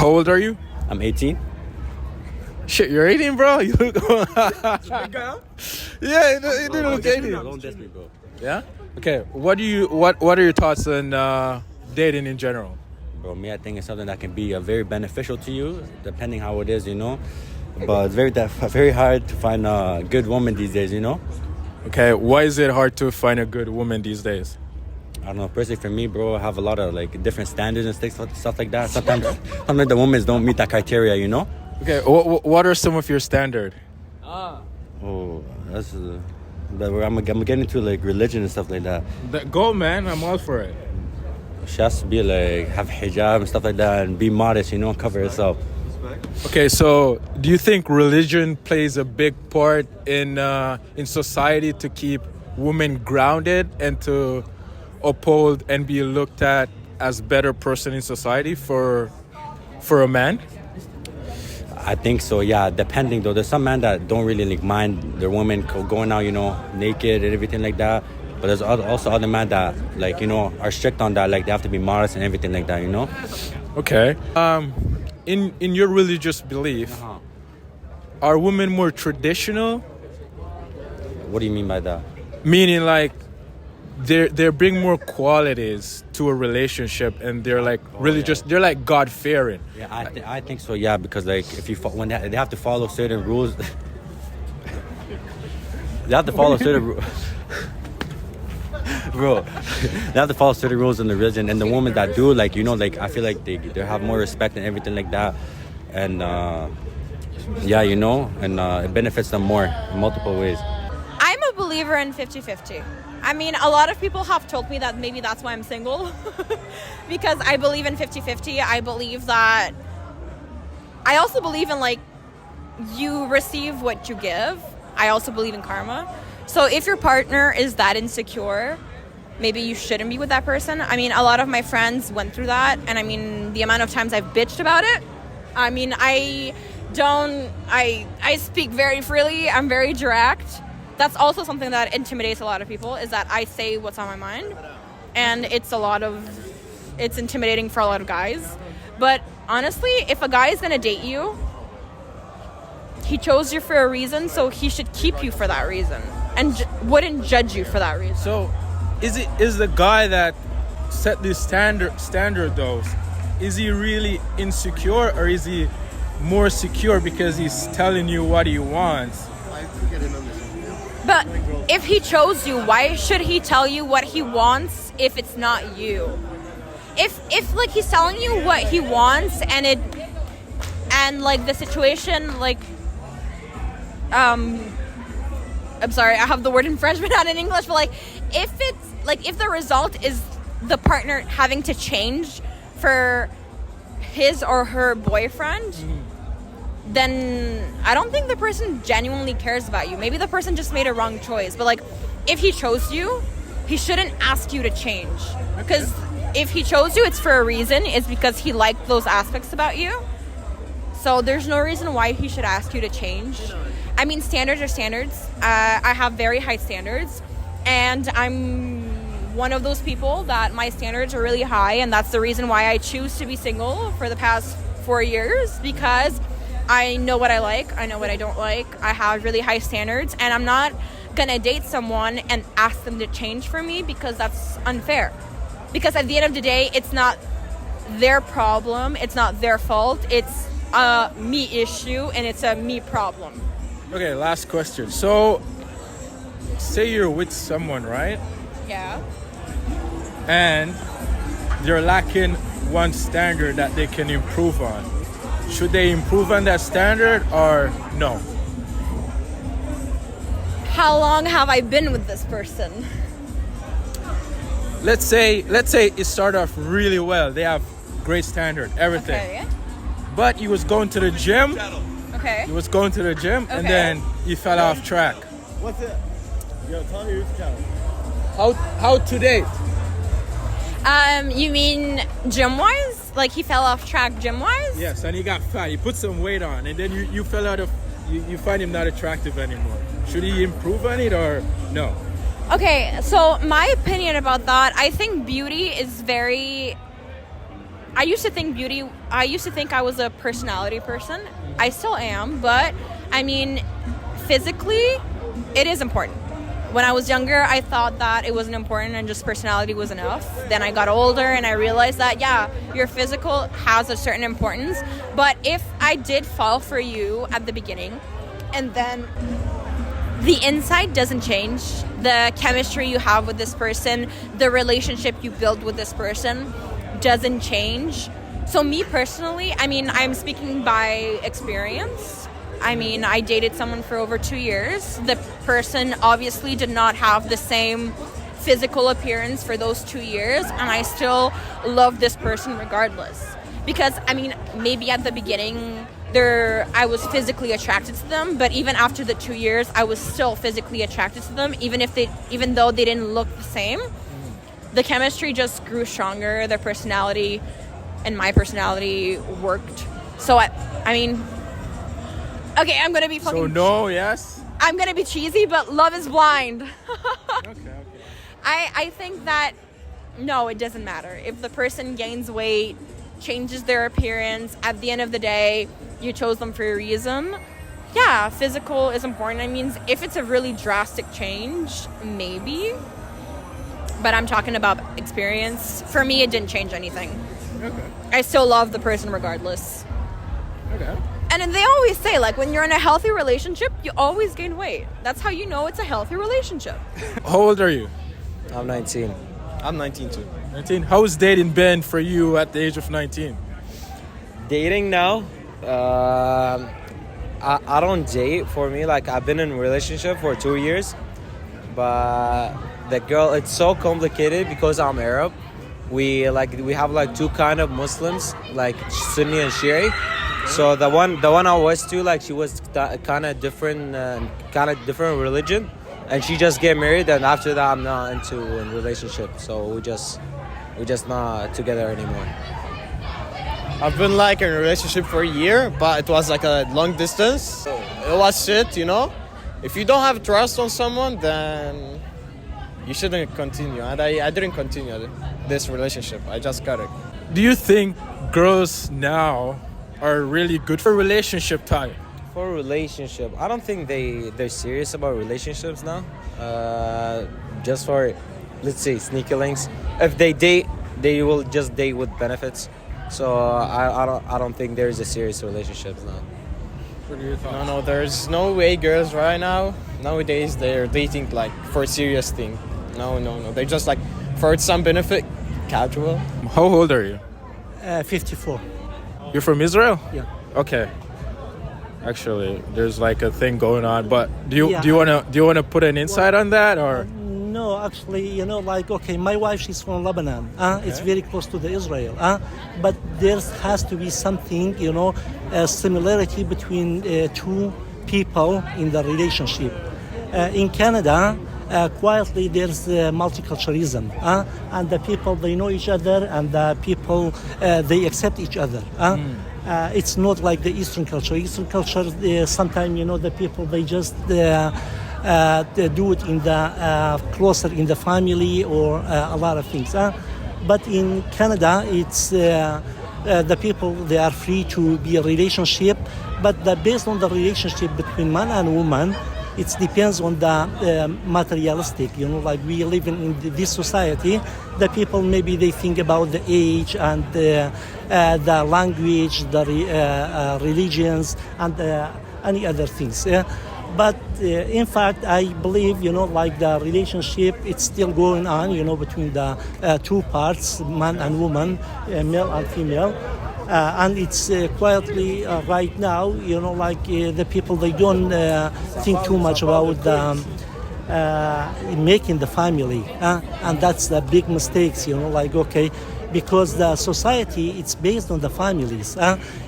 How old are you? I'm 18. Shit, you're 18, bro? You look... Yeah, you do look 18. Don't diss me, bro. Yeah? Okay, what are your thoughts on dating in general? Bro, me, I think it's something that can be very beneficial to you, depending how it is, you know. But it's very hard to find a good woman these days, you know. Okay, why is it hard to find a good woman these days? I don't know. Personally, for me, bro, I have a lot of like different standards and stuff like that. Sometimes the women don't meet that criteria, you know. Okay, what are some of your standard? Oh, that's. But I'm getting into like religion and stuff like that. Go, man. I'm all for it. She has to be like have hijab and stuff like that and be modest, you know, cover herself. Okay, so do you think religion plays a big part in society to keep women grounded and to uphold and be looked at as better person in society for a man? I think so, yeah. Depending though, there's some men that don't really like mind their women going out, you know, naked and everything like that. But there's also other men that like, you know, are strict on that, like they have to be modest and everything like that, you know. Okay. In your religious belief, are women more traditional? What do you mean by that? Meaning like they bring more qualities to a relationship, and they're like they're like God fearing. Yeah, I think so. Yeah, because like if you when they have to follow certain rules, they have to follow certain rules. Bro, they have to follow certain rules in the religion, and the women that do, like, you know, like I feel like they have more respect and everything like that, and yeah, you know, and it benefits them more in multiple ways. I'm a believer in 50-50. I mean, a lot of people have told me that maybe that's why I'm single. Because I believe in 50-50. I believe that... I also believe in, like, you receive what you give. I also believe in karma. So if your partner is that insecure, maybe you shouldn't be with that person. I mean, a lot of my friends went through that. And, I mean, the amount of times I've bitched about it. I mean, I speak very freely. I'm very direct. That's also something that intimidates a lot of people, is that I say what's on my mind. And it's intimidating for a lot of guys. But honestly, if a guy is going to date you, he chose you for a reason, so he should keep you for that reason and wouldn't judge you for that reason. So is the guy that set this standard though, is he really insecure, or is he more secure because he's telling you what he wants? But if he chose you, why should he tell you what he wants if it's not you? If like he's telling you what he wants and like the situation, like I'm sorry, I have the word in French but not in English, but like if the result is the partner having to change for his or her boyfriend, then I don't think the person genuinely cares about you. Maybe the person just made a wrong choice. But like, if he chose you, he shouldn't ask you to change. Because if he chose you, it's for a reason. It's because he liked those aspects about you. So there's no reason why he should ask you to change. I mean, standards are standards. I have very high standards. And I'm one of those people that my standards are really high. And that's the reason why I choose to be single for the past 4 years. Because I know what I like, I know what I don't like, I have really high standards, and I'm not gonna date someone and ask them to change for me, because that's unfair. Because at the end of the day, it's not their problem, it's not their fault, it's a me issue, and it's a me problem. Okay, last question. So, say you're with someone, right? Yeah. And they're lacking one standard that they can improve on. Should they improve on that standard or no? How long have I been with this person? Let's say it started off really well. They have great standard, everything. Okay. But he was going to the gym. Okay. He was going to the gym, and Okay. then he fell off track. What's it? Yo, tell me who's channel. How to date? You mean gym-wise? Like he fell off track gym-wise? Yes, and he got fat. He put some weight on, and then you fell out of. You find him not attractive anymore. Should he improve on it or no? Okay, so my opinion about that, I think beauty is very I used to think I was a personality person. I still am, but I mean, physically, it is important. When I was younger, I thought that it wasn't important and just personality was enough. Then I got older and I realized that, yeah, your physical has a certain importance. But if I did fall for you at the beginning and then the inside doesn't change, the chemistry you have with this person, the relationship you build with this person doesn't change. So me personally, I mean, I'm speaking by experience. I mean, I dated someone for over 2 years. The person obviously did not have the same physical appearance for those 2 years, and I still love this person regardless. Because, I mean, maybe at the beginning, I was physically attracted to them, but even after the 2 years, I was still physically attracted to them, even though they didn't look the same. The chemistry just grew stronger. Their personality and my personality worked. So, I mean... Okay, I'm gonna be fucking... So no, yes? I'm gonna be cheesy, but love is blind. Okay. I think that, no, it doesn't matter. If the person gains weight, changes their appearance, at the end of the day, you chose them for a reason. Yeah, physical is important. I mean, if it's a really drastic change, maybe. But I'm talking about experience. For me, it didn't change anything. Okay. I still love the person regardless. Okay. And they always say, like, when you're in a healthy relationship, you always gain weight. That's how you know it's a healthy relationship. How old are you? I'm 19. I'm 19 too. 19. How's dating been for you at the age of 19? Dating now, I don't date. For me, like, I've been in a relationship for 2 years, but the girl, it's so complicated because I'm Arab. We have like two kind of Muslims, like Sunni and Shia. So the one I was to, like, she was kind of different religion, and she just get married. And after that, I'm not into a relationship. So we just not together anymore. I've been like in a relationship for a year, but it was like a long distance. So it was shit, you know. If you don't have trust on someone, then you shouldn't continue. And I didn't continue this relationship. I just cut it. Do you think girls now are really good for relationship type? For relationship, I don't think they're serious about relationships now. Just for, let's say, sneaky links. If they date, they will just date with benefits. So I don't think there is a serious relationship now. What are your thoughts? No, there's no way girls right now, nowadays, they're dating like for a serious thing. No. They're just like for some benefit, casual. How old are you? 54. You're from Israel? Yeah. Okay. Actually, there's like a thing going on, but do you Yeah. do you wanna put an insight on that, or? No, actually, like, okay, my wife, she's from Lebanon. It's very close to the Israel. But there has to be something, a similarity between two people in the relationship. In Canada, quietly there's multiculturalism, and the people, they know each other, and the people, they accept each other. It's not like the Eastern culture. Eastern culture, sometimes, the people, they just they do it in the closer in the family or a lot of things. But in Canada, it's the people, they are free to be a relationship, but based on the relationship between man and woman, it depends on the materialistic, like we live in this society, the people, maybe they think about the age and the language, the religions, and any other things. But in fact, I believe, like the relationship, it's still going on, between the two parts, man and woman, male and female. And it's quietly right now, like the people, they don't think too much about making the family. And that's the big mistakes, like, okay, because the society, it's based on the families.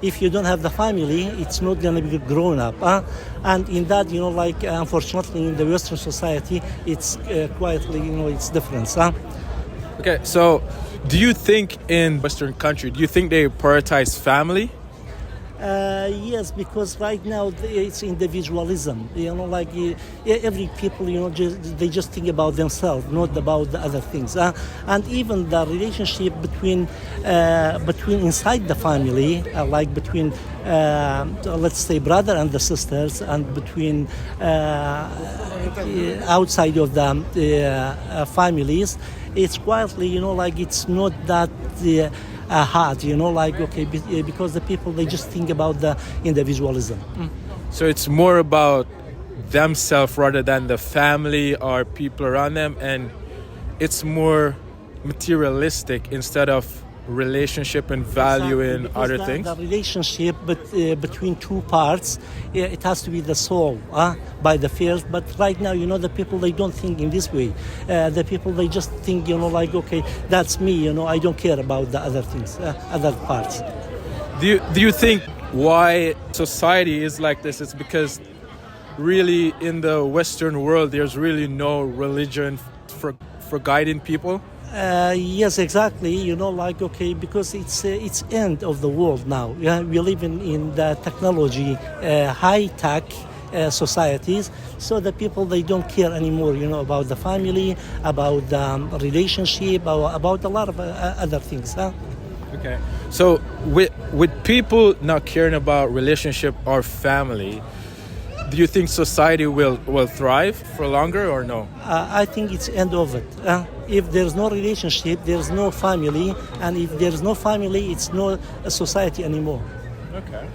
If you don't have the family, it's not going to be grown up. And in that, like, unfortunately, in the Western society, it's quietly, it's different. Okay, so do you think in Western country, do you think they prioritize family Yes, because right now it's individualism. You know, like every people, you know, they just think about themselves, not about the other things. And even the relationship between inside the family, like between let's say brother and the sisters, and between outside of the families, it's quietly, you know, like it's not that. Hard, you know, like okay, because the people they just think about the individualism. So it's more about themselves rather than the family or people around them, and it's more materialistic instead of relationship and value in Because other the, things. The relationship between two parts, it has to be the soul by the first. But right now, you know, the people they don't think in this way. The people they just think, you know, like okay, that's me. You know, I don't care about the other things, other parts. Do you think why society is like this? It's because really in the Western world, there's really no religion for guiding people. Yes, exactly. You know, like okay, because it's end of the world now. Yeah, we live in the technology, high tech societies. So the people they don't care anymore. You know, about the family, about the relationship, about a lot of other things. Okay. So with people not caring about relationship or family, do you think society will thrive for longer or no? I think it's end of it. If there's no relationship, there's no family, and if there's no family, it's no society anymore. Okay.